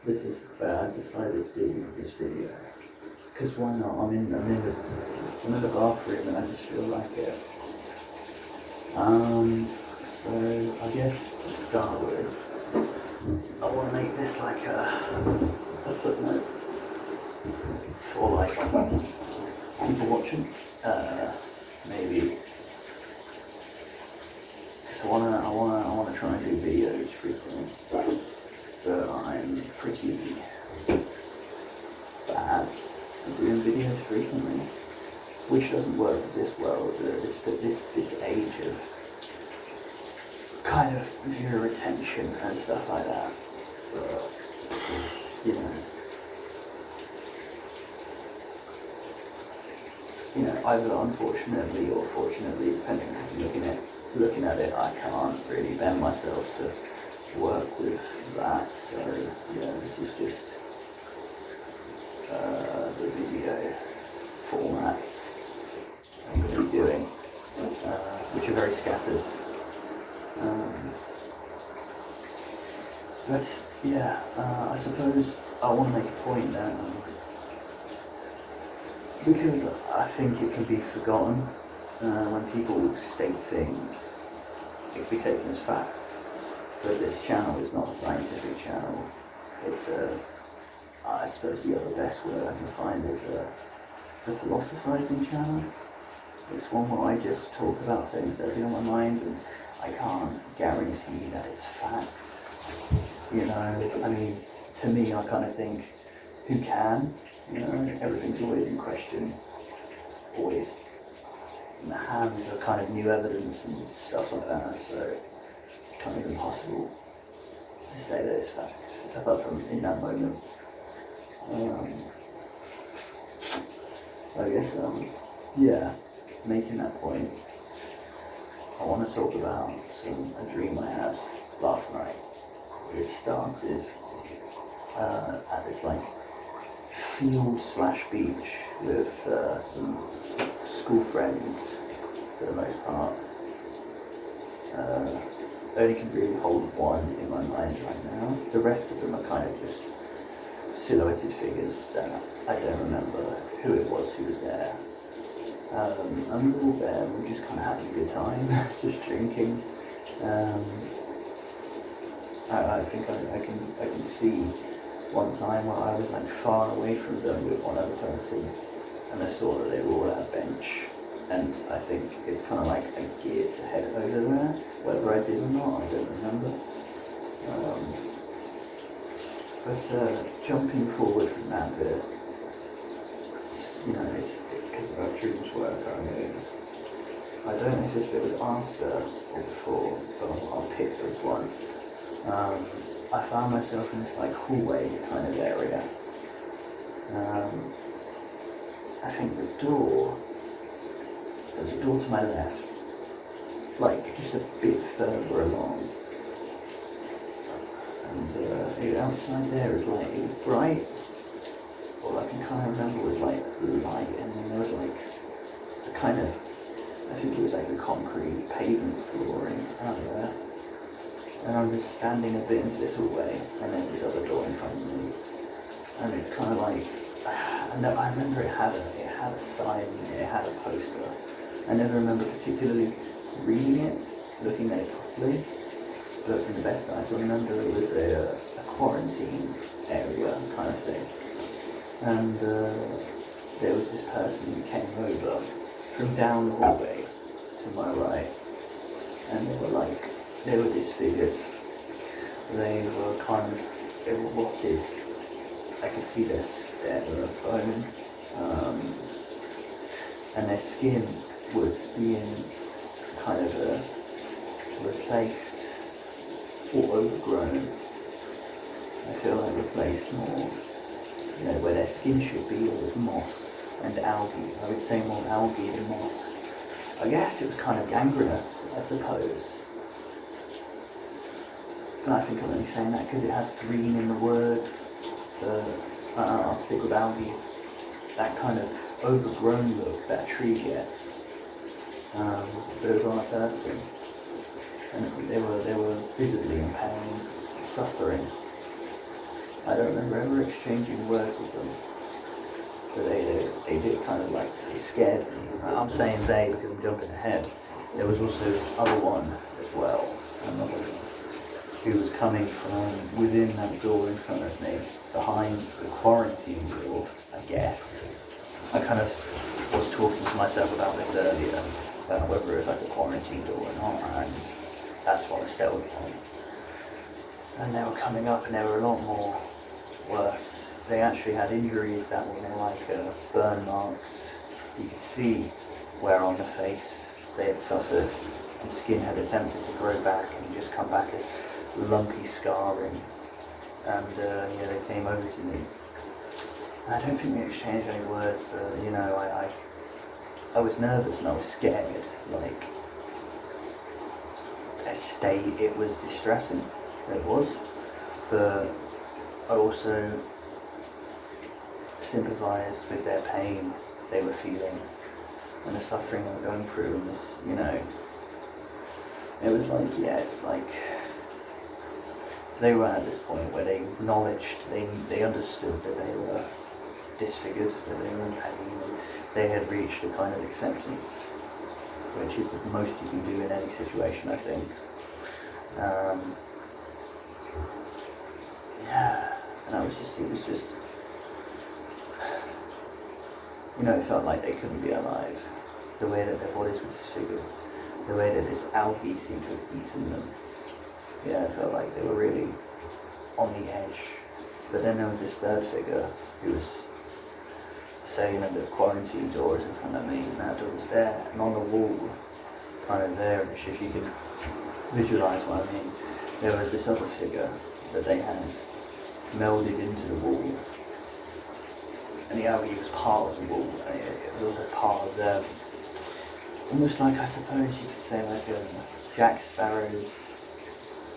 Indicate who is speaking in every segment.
Speaker 1: this is where I decided to do this video. Because why not? I'm in the bathroom and I just feel like it. So I guess to start with, I want to make this like a footnote for like people watching. Maybe. Because I wanna try and do videos frequently. But I'm pretty bad at doing videos frequently, which doesn't work with this world, this age of kind of viewer attention and stuff like that. But, either unfortunately or fortunately, depending on how you're looking at it, I can't really bend myself to work with that. So yeah, this is just the video formats I'm going to be doing, which are very scattered. But yeah, I suppose I want to make a point that because I think it can be forgotten when people state things, it can be taken as fact. But this channel is not a scientific channel. It's I suppose the other best word I can find is a philosophizing channel. It's one where I just talk about things that are on my mind, and I can't guarantee that it's fact. I mean, to me, I kind of think, who can? Everything's always in question, always in the hands of kind of new evidence and stuff like that, so it's kind of impossible to say that it's fact, apart from in that moment. I guess, making that point, I want to talk about a dream I had last night, which started at this field/beach with some school friends for the most part. I only can really hold one in my mind right now. The rest of them are kind of just silhouetted figures that I don't remember who it was who was there. And we were all there, we were just kind of having a good time, just drinking. I think I can see one time where I was far away from them with one other person, and I saw that they were all at a bench, and I think it's kind of I geared to head over there, whether I did or not, I don't remember. But jumping forward from that bit, it's because of how dreams work. I don't know if this bit was after or before, but I'll pick this one. I found myself in this hallway kind of area. I think there's a door to my left, just a bit further along. And outside there is it was bright. All I can kind of remember was light, and then there was a kind of, I think it was a concrete pavement flooring out there. And I'm just standing a bit into this hallway, and then this other door in front of me. And it's kind of I remember it had a sign, it had a poster. I never remember particularly reading it, looking at it properly. But from the best I can remember, it was a quarantine area kind of thing. And there was this person who came over from down the hallway to my right, and they were disfigured. They were rotted. I could see their bone, and their skin was being kind of replaced or overgrown. I feel replaced more, where their skin should be, it was moss and algae. I would say more algae than moss. I guess it was kind of gangrenous, I suppose. And I think I'm only saying that because it has green in the word. I'll stick with algae. That kind of overgrown look that a tree gets. But it was on a person. And they were visibly in pain, suffering. I don't remember ever exchanging words with them. But they did kind of like, they scared me. I'm saying they because I'm jumping ahead. There was also this other one as well, another who was coming from within that door in front of me, behind the quarantine door, I guess. I kind of was talking to myself about this earlier, about whether it was like a quarantine door or not, and that's what I settled on. And they were coming up and they were a lot more worse. They actually had injuries that were more like burn marks. You could see where on the face they had suffered. The skin had attempted to grow back and just come back as lumpy scarring. And yeah, they came over to me. I don't think we exchanged any words, but you know, I was nervous and I was scared. Like, it was distressing. It was. But I also sympathised with their pain they were feeling and the suffering they were going through, and this, you know, it was like, yeah, it's like they were at this point where they acknowledged, they understood that they were disfigured, that they were in pain, and they had reached a kind of acceptance, which is the most you can do in any situation, I think. Yeah, and it was just, you know, it felt like they couldn't be alive. The way that their bodies were disfigured, the way that this algae seemed to have eaten them. Yeah, it felt like they were really on the edge. But then there was this third figure who was saying that the quarantine door is in front of me, and that door was there, and on the wall, kind of there, if you can visualise what I mean, there was this other figure that they had melded into the wall. And the algae was part of the wall, and it was also part of them. Almost like, I suppose you could say, like Jack Sparrow's,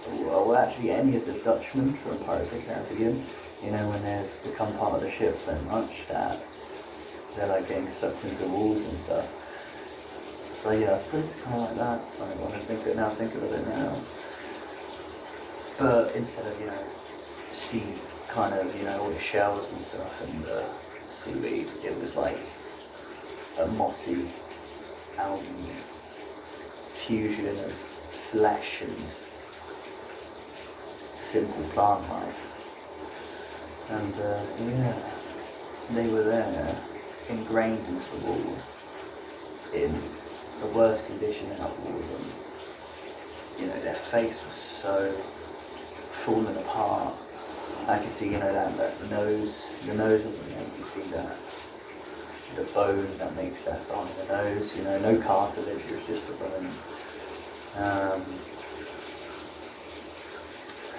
Speaker 1: well actually any of the Dutchmen from Pirates of the Caribbean, you know, when they've become part of the ship so much that they're like getting sucked into the walls and stuff. So yeah, I suppose it's kind of like that, when I think of it now. But instead of, you know, sea kind of, you know, all the shells and stuff and seaweed, it was like a mossy algae fusion of flesh and simple plant life. And yeah, they were there, ingrained into the walls, in the worst condition out of all of them. You know, their face was so fallen apart. I could see, you know, that the nose of them, you can see that the bone that makes that on the nose, you know, no cartilage, it was just the bone.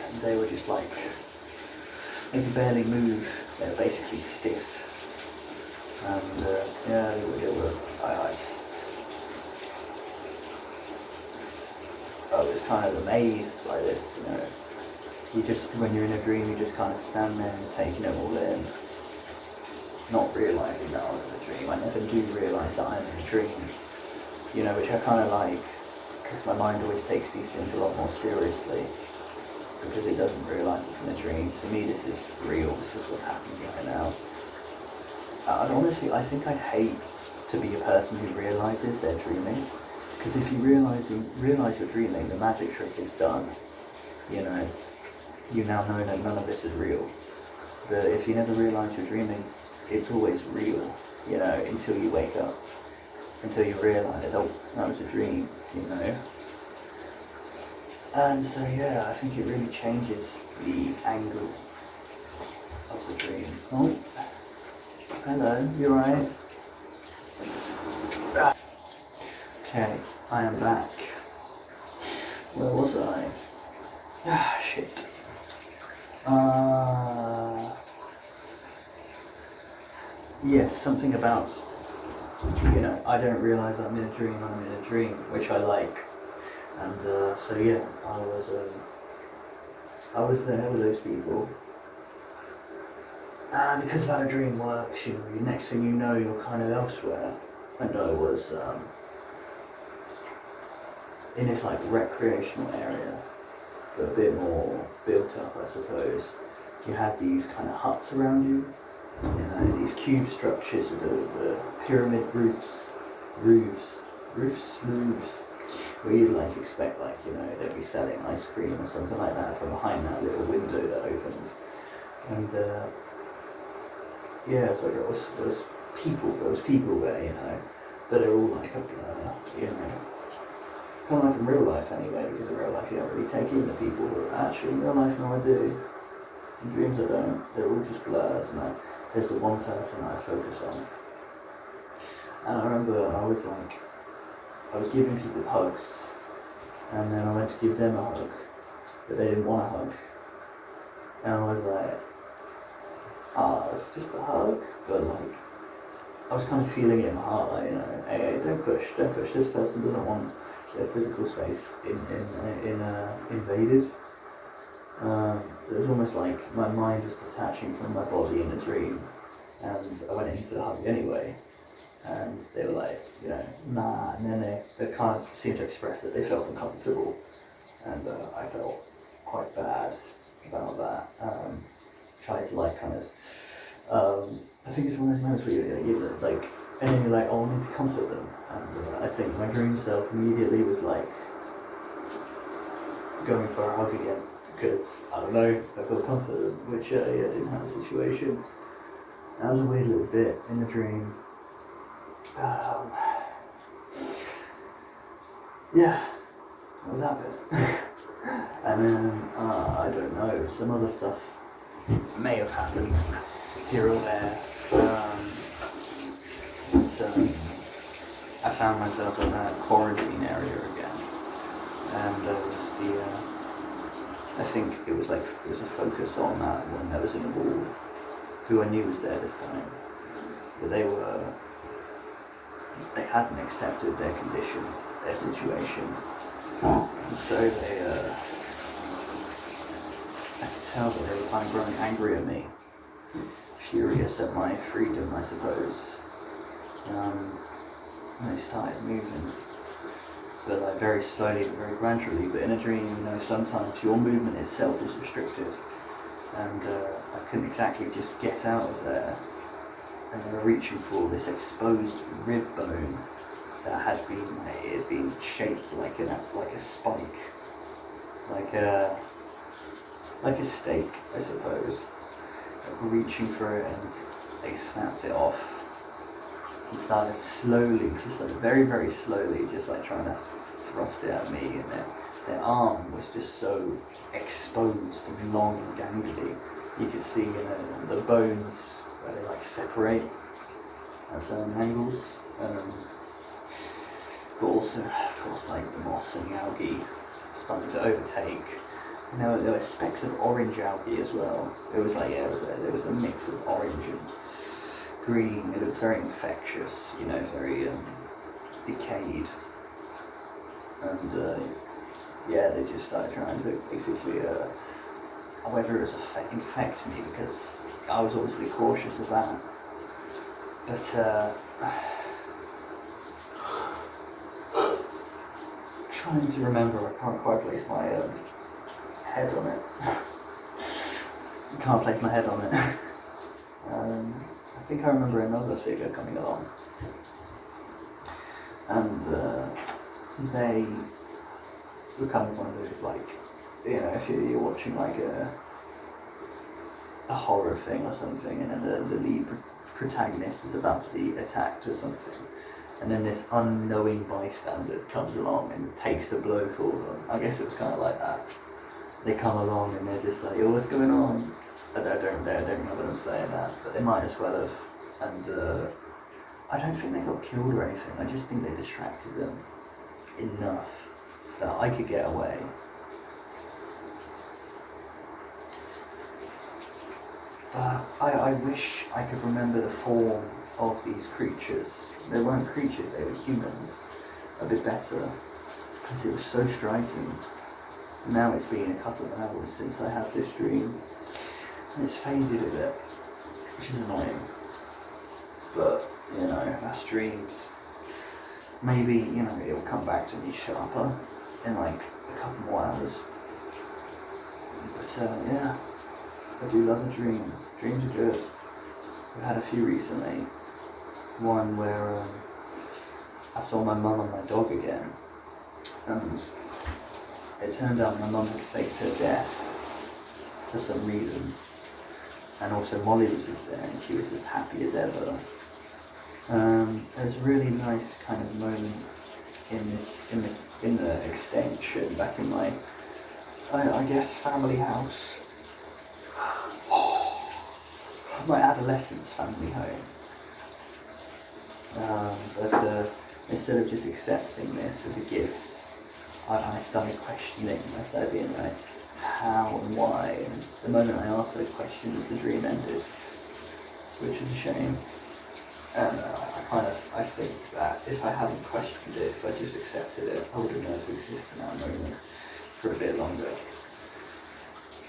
Speaker 1: And they were just like, they could barely move, they were basically stiff. And yeah, I was kind of amazed by this, you know. You just, when you're in a dream, you just kind of stand there and taking it all in, not realising that I was in a dream. I never do realise that I'm in a dream, you know, which I kind of like, because my mind always takes these things a lot more seriously, because it doesn't realise it's in a dream. To me, this is real, this is what's happening right now. And honestly, I think I'd hate to be a person who realises they're dreaming, because if you realise you're dreaming, the magic trick is done, you know. You now know that none of this is real. But if you never realise you're dreaming, it's always real, you know, until you wake up. Until you realise, oh, that was a dream, you know. And so yeah, I think it really changes the angle of the dream. Oh, hello, you alright? Okay, I am back. Where was I? Ah, shit. Yes, something about, you know, I don't realise I'm in a dream, which I like. And so yeah, I was there with those people. And because of how a dream works, you know, the next thing you know, you're kind of elsewhere. And I was in this like recreational area, but a bit more built up, I suppose. you had these kind of huts around you, these cube structures with the pyramid roofs, where you'd like expect they'd be selling ice cream or something like that from behind that little window that opens. And it's like there was people there, but they're all like kind of like in real life anyway, because in real life you don't really take in the people, but actually in real life now I do. In dreams I don't. They're all just blurs, and there's the one person I focus on. And I remember I was giving people hugs, and then I went to give them a hug, but they didn't want a hug. And I was like, it's just a hug, but I was kind of feeling it in my heart, hey, don't push, this person doesn't want their physical space invaded. It was almost like my mind was detaching from my body in a dream, and I went into the hug anyway, and they were like, nah, and then they kind of seemed to express that they felt uncomfortable, and I felt quite bad about that. Tried to I think it's one of those moments where you're like, and then you're like, oh, I need to comfort them, and I think my dream self immediately was like going for a hug again, because I don't know, I felt comforted, which didn't have a situation. That was a weird little bit in the dream. That was that bit. And then, I don't know, some other stuff may have happened here or there. I found myself in that quarantine area again, and I think it was a focus on that one that was in the wall, who I knew was there this time, but they hadn't accepted their condition, their situation, and so I could tell that they were kind of growing angry at me, furious at my freedom, I suppose. And they started moving, but very slowly, very gradually. But in a dream, sometimes your movement itself is restricted, and I couldn't exactly just get out of there. And they were reaching for this exposed rib bone that had been shaped like a spike, like a steak, I suppose. They were reaching for it, and they snapped it off. And started slowly, just very, very slowly, just trying to thrust it at me, and their arm was just so exposed and long and gangly. You could see, the bones where they separate at certain angles, but also, of course, the moss and the algae starting to overtake. And there were specks of orange algae as well. It was there was a mix of orange and green. It looked very infectious, very decayed, and they just started trying to basically, whether it was infect me, because I was obviously cautious of that, but trying to remember, I can't quite place my head on it. I can't place my head on it. I think I remember another figure coming along, and they were kind of one of those, if you're watching a horror thing or something, and then the lead protagonist is about to be attacked or something, and then this unknowing bystander comes along and takes the blow for them. I guess it was kind of like that. They come along and they're just like, oh, what's going on? I don't remember them saying that, but they might as well have. And I don't think they got killed or anything. I just think they distracted them enough so that I could get away. I wish I could remember the form of these creatures. They weren't creatures, they were humans. A bit better, because it was so striking. Now it's been a couple of hours since I had this dream, and it's faded a bit, which is annoying. But, that's dreams. Maybe, it'll come back to me sharper in a couple more hours. But, I do love a dream. Dreams are good. I've had a few recently. One where I saw my mum and my dog again, and it turned out my mum had faked her death for some reason, and also Molly was just there and she was as happy as ever. It was a really nice kind of moment in the extension back in my, I guess, family house. My adolescence family home. But instead of just accepting this as a gift, I started questioning. I started being like, how and why? And the moment I asked those questions, the dream ended, which is a shame. And I think that if I hadn't questioned it, if I just accepted it, I would have known to exist in that moment for a bit longer.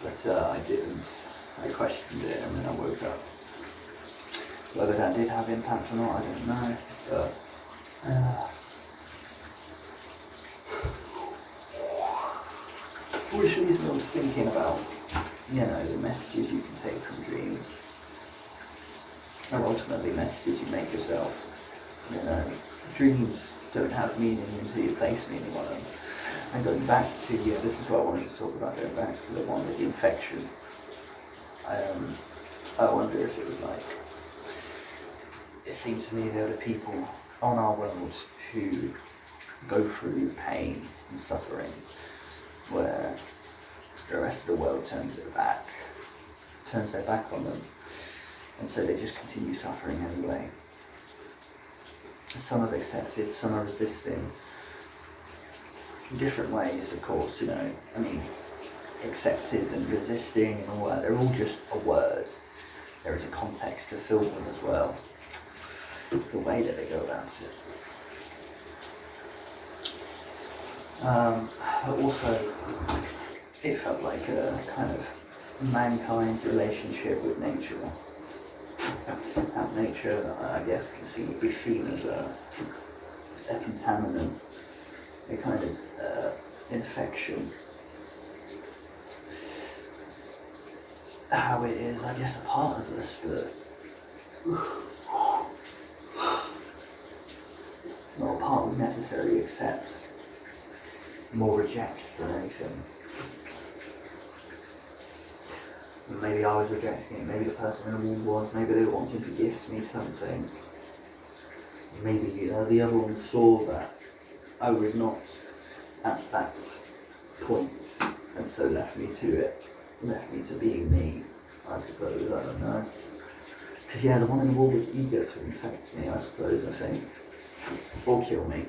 Speaker 1: But I didn't. I questioned it and then I woke up. Whether that did have impact or not, I don't know. But which leaves me on thinking about, the messages you can take from dreams. Are ultimately messages you make yourself. Dreams don't have meaning until you place meaning on them. And going back to, this is what I wanted to talk about, going back to the one with the infection. I wonder if it was like, it seemed to me there are people on our world who go through pain and suffering where the rest of the world turns their back on them, and so they just continue suffering anyway. Some have accepted, some are resisting. In different ways, of course, accepted and resisting and all that, they're all just a word. There is a context to fill them as well. The way that they go about it. But also, it felt like a kind of mankind's relationship with nature. How nature, I guess, can be seen as a contaminant, a kind of infection. How it is, I guess, a part of us, but not a part we necessarily accept, more reject than anything. Maybe I was rejecting it, maybe the person in the wall was, maybe they were wanting to gift me something. Maybe the other one saw that I was not at that point, and so left me to being me, I suppose, I don't know. Because the one in the wall was eager to infect me, I suppose, I think. Or kill me.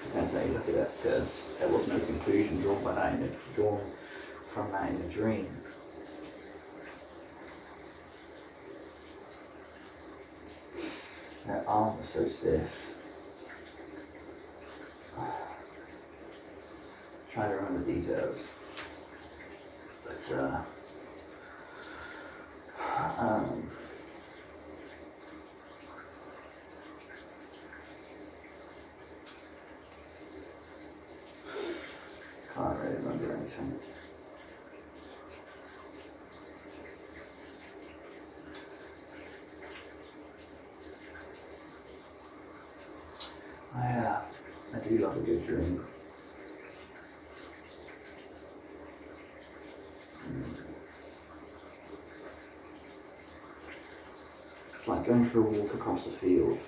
Speaker 1: Depends how you look at it, because there was no conclusion drawn from that in the dream. That arm was so stiff. Try to remember details. But can't really remember anything. I do love a good dream. It's like going for a walk across a field,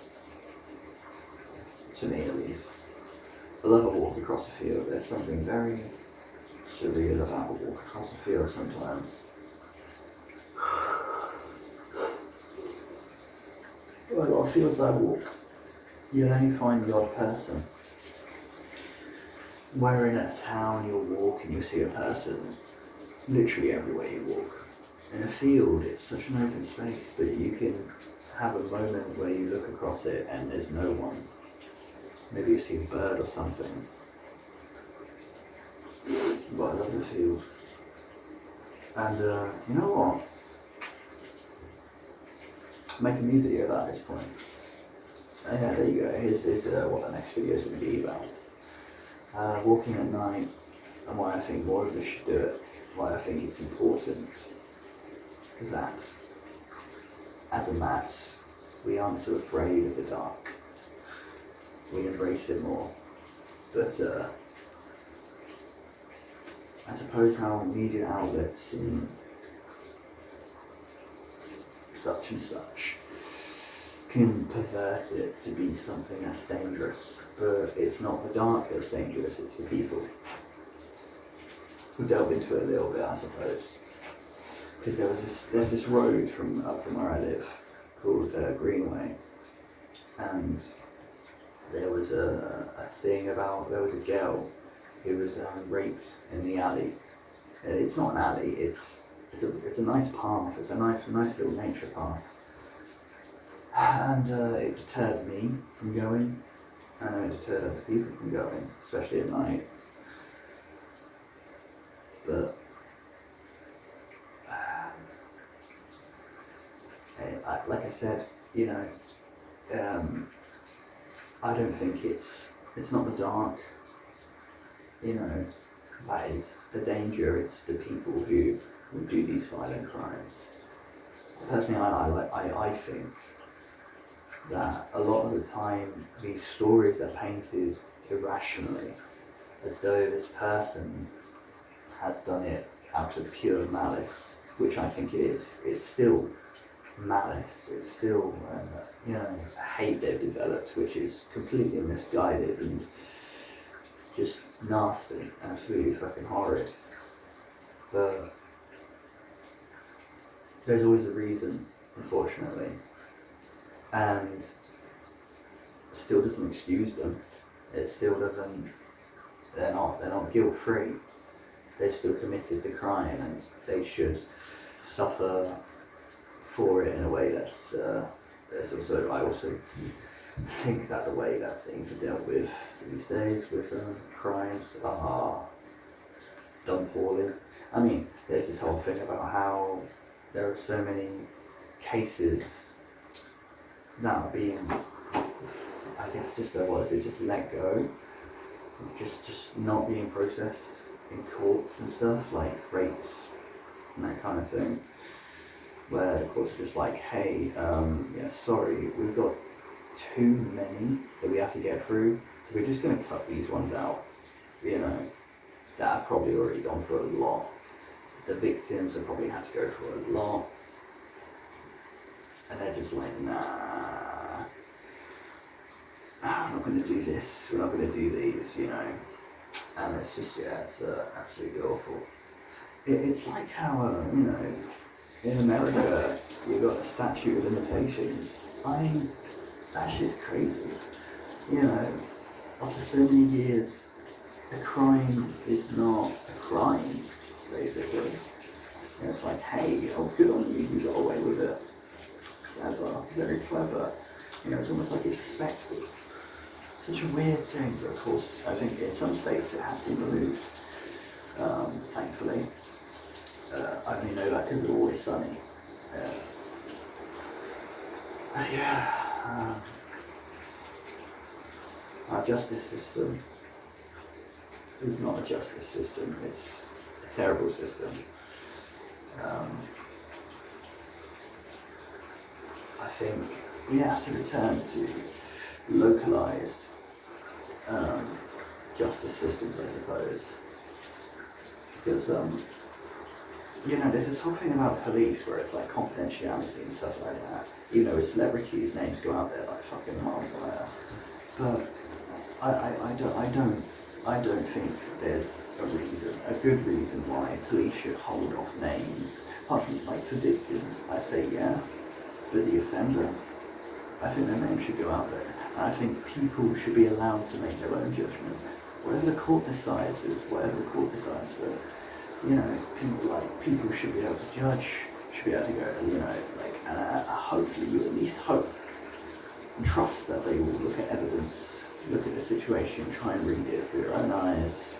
Speaker 1: to me at least. I love a walk across a field. There's something very surreal about a walk across a field sometimes. A lot of fields I walk, you'll only find the odd person. Where in a town you'll walk and you'll see a person literally everywhere you walk. In a field, it's such an open space, but you can have a moment where you look across it and there's no one. Maybe you see a bird or something. But I love the field. And you know what? Make a new video about this point. Yeah, there you go. Here's what the next video is going to be about. Walking at night, and why I think more of us should do it. Why I think it's important. we aren't so afraid of the dark. We embrace it more. But I suppose how media outlets and such and such can pervert it to be something that's dangerous. But it's not the dark that's dangerous, it's the people. We'll delve into it a little bit, I suppose. Because there's this road from where I live called Greenway, and there was a thing about, there was a girl who was raped in the alley. It's not an alley, it's a nice path, it's a nice little nature path. And it deterred me from going, and it deterred other people from going, especially at night. But like I said, you know, I don't think it's not the dark, you know, that is the danger. It's the people who do these violent crimes. Personally, I think that a lot of the time these stories are painted irrationally, as though this person has done it out of pure malice, which I think it is. It's still malice, it's still, you know, hate they've developed, which is completely misguided and just nasty, absolutely fucking horrid. But there's always a reason, unfortunately, and still doesn't excuse them. It still doesn't. They're not guilt-free. They've still committed the crime, and they should suffer for it in a way that's also. I also think that the way that things are dealt with these days with crimes are done poorly. I mean, there's this whole thing about how there are so many cases that are being, I guess, just let go, just not being processed in courts and stuff, like rapes and that kind of thing, where the courts are just like, hey, yeah, sorry, we've got too many that we have to get through, so we're just going to cut these ones out, you know, that have probably already gone through a lot. The victims have probably had to go through a lot, and they're just like, nah, I'm not going to do this, we're not going to do these, you know. And it's just, yeah, it's absolutely awful. It's like how, you know, in America, you've got a statute of limitations. I mean, that shit's crazy. You know, after so many years, a crime is not a crime, basically. And it's like, hey, oh, good on you, you got away with it. Clever, very clever. You know, it's almost like it's respectful. Such a weird thing, but of course, I think in some states it has been removed, thankfully. I only know that because we're always sunny. Our justice system is not a justice system, it's a terrible system. I think we have to return to localized justice systems, I suppose, because you know, there's this whole thing about police where it's like confidentiality and stuff like that. You know, with celebrities' names go out there like fucking wildfire. But I don't think there's a good reason why police should hold off names. Apart from, like, for victims, I say yeah. For the offender, I think their name should go out there. And I think people should be allowed to make their own judgment. Whatever the court decides is whatever the court decides, but, you know, people should be able to judge, should be able to go, you know, like, and hopefully you at least hope and trust that they will look at evidence, look at the situation, try and read it through their own eyes,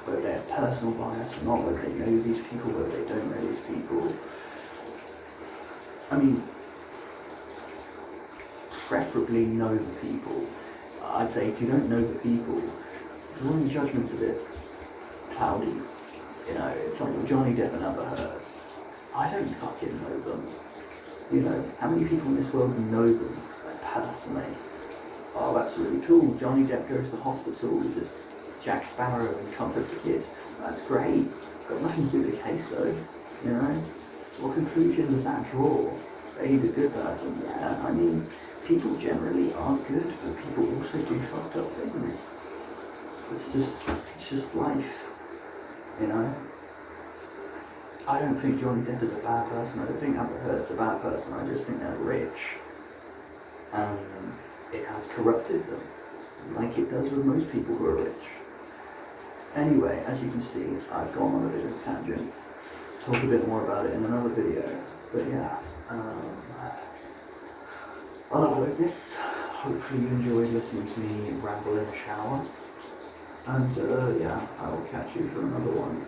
Speaker 1: whether they have personal bias or not, whether they know these people, whether they don't know these people. I mean, preferably know the people. I'd say if you don't know the people, drawing judgment's a bit cloudy. You know, it's something Johnny Depp and Amber Heard. I don't fucking know them. You know, how many people in this world know them, like, personally? Oh, that's really cool. Johnny Depp goes to hospital as Jack Sparrow and comforts the kids. That's great. Got nothing to do with the case though, you know? What conclusion does that draw? That he's a good person? Yeah, I mean, people generally are good, but people also do fucked up things. It's just life, you know? I don't think Johnny Depp is a bad person. I don't think Amber Heard's a bad person. I just think they're rich. And it has corrupted them, like it does with most people who are rich. Anyway, as you can see, I've gone on a bit of a tangent. Talk a bit more about it in another video. But yeah, I'll upload this. Hopefully you enjoyed listening to me ramble in the shower. And yeah, I will catch you for another one.